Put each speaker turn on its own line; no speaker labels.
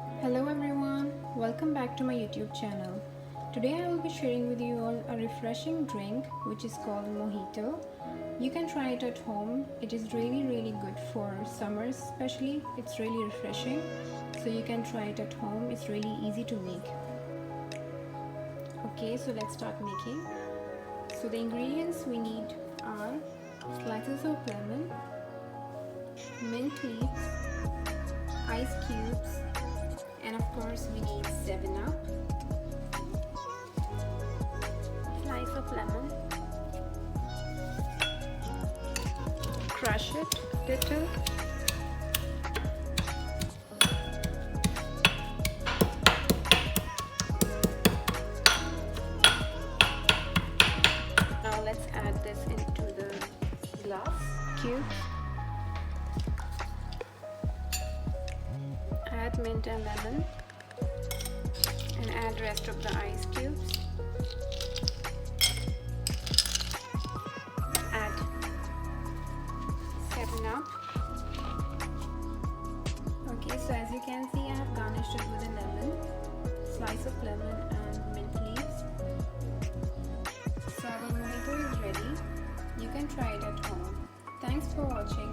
Hello everyone, welcome back to my YouTube channel. Today I will be sharing with you all a refreshing drink which is called Mojito. You can try it at home. It is really good for summers especially. It's really refreshing. So you can try it at home. It's really easy to make. Okay, so let's start making. So the ingredients we need are slices of lemon, mint leaves, ice cubes, and of course we need 7-Up, slice of lemon, crush it little, now let's add this into the glass cube. Add mint and lemon and add rest of the ice cubes. Add 7-Up. Okay, so as you can see I have garnished it with a lemon, slice of lemon and mint leaves. So our mojito is ready. You can try it at home. Thanks for watching.